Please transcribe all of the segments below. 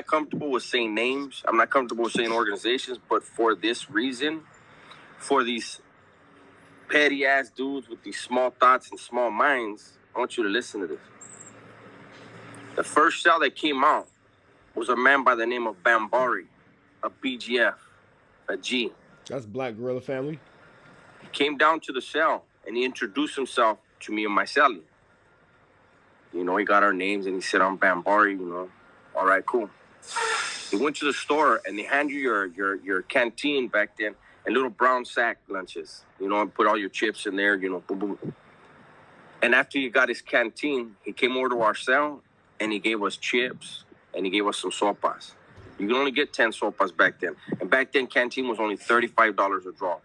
not comfortable with saying names. I'm not comfortable with saying organizations. But for this reason, for these petty ass dudes with these small thoughts and small minds, I want you to listen to this. The first cell that came out was a man by the name of Bambari, a BGF, a G. That's Black Gorilla Family. He came down to the cell and he introduced himself to me and my cellie. You know, he got our names and he said, I'm Bambari, you know. All right, cool. He went to the store and they hand you your canteen back then and little brown sack lunches, you know, and put all your chips in there, you know, boom, boom. And after he got his canteen, he came over to our cell and he gave us chips and he gave us some sopas. You could only get 10 sopas back then. And back then, canteen was only $35 a draw.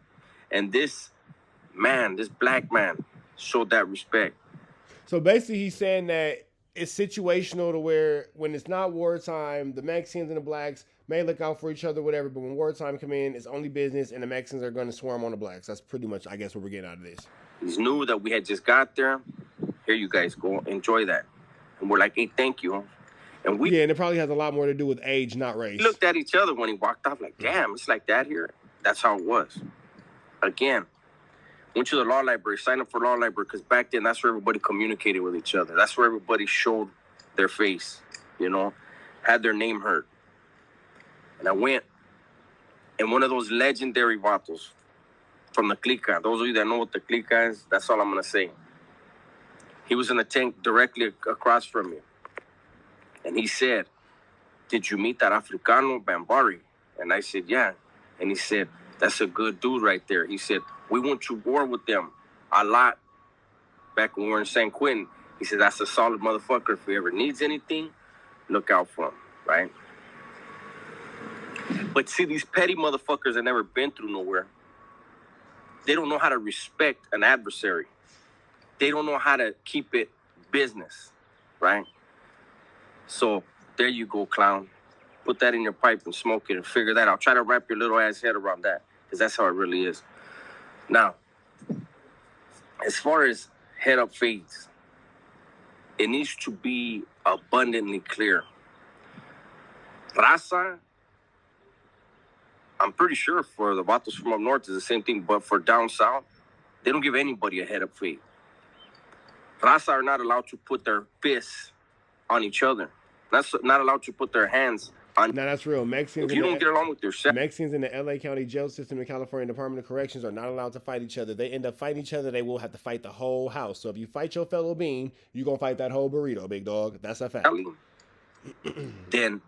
And this man, this black man, showed that respect. So basically, he's saying that it's situational to where when it's not wartime, the Mexicans and the blacks may look out for each other, whatever. But when wartime come in, it's only business, and the Mexicans are going to swarm on the blacks. That's pretty much, I guess, what we're getting out of this. He knew that we had just got there. Here you guys go. Enjoy that. And we're like, hey, thank you. And we and it probably has a lot more to do with age, not race. We looked at each other when he walked off like, damn, it's like that here. That's how it was. Again, went to the law library, signed up for law library, because back then that's where everybody communicated with each other. That's where everybody showed their face, you know, had their name heard. And I went, and one of those legendary vatos from the Clica, those of you that know what the Clica is, that's all I'm going to say. He was in the tank directly across from me. And he said, did you meet that Africano Bambari? And I said, yeah. And he said, that's a good dude right there. He said, we went to war with them a lot back when we were in San Quentin. He said, that's a solid motherfucker. If he ever needs anything, look out for him, right? But see, these petty motherfuckers that never been through nowhere, they don't know how to respect an adversary. They don't know how to keep it business, right? So there you go, clown. Put that in your pipe and smoke it and figure that out. Try to wrap your little ass head around that, because that's how it really is. Now, as far as head up fades, it needs to be abundantly clear. Raza, I'm pretty sure for the vatos from up north is the same thing, but for down south, they don't give anybody a head up fade. Raza are not allowed to put their fists on each other. That's not allowed to put their hands on. Now that's real. Mexicans. If you don't get along with yourself, Mexicans in the LA County jail system and California Department of Corrections are not allowed to fight each other. They end up fighting each other. They will have to fight the whole house. So if you fight your fellow being, you're gonna fight that whole burrito, big dog. That's a fact. Then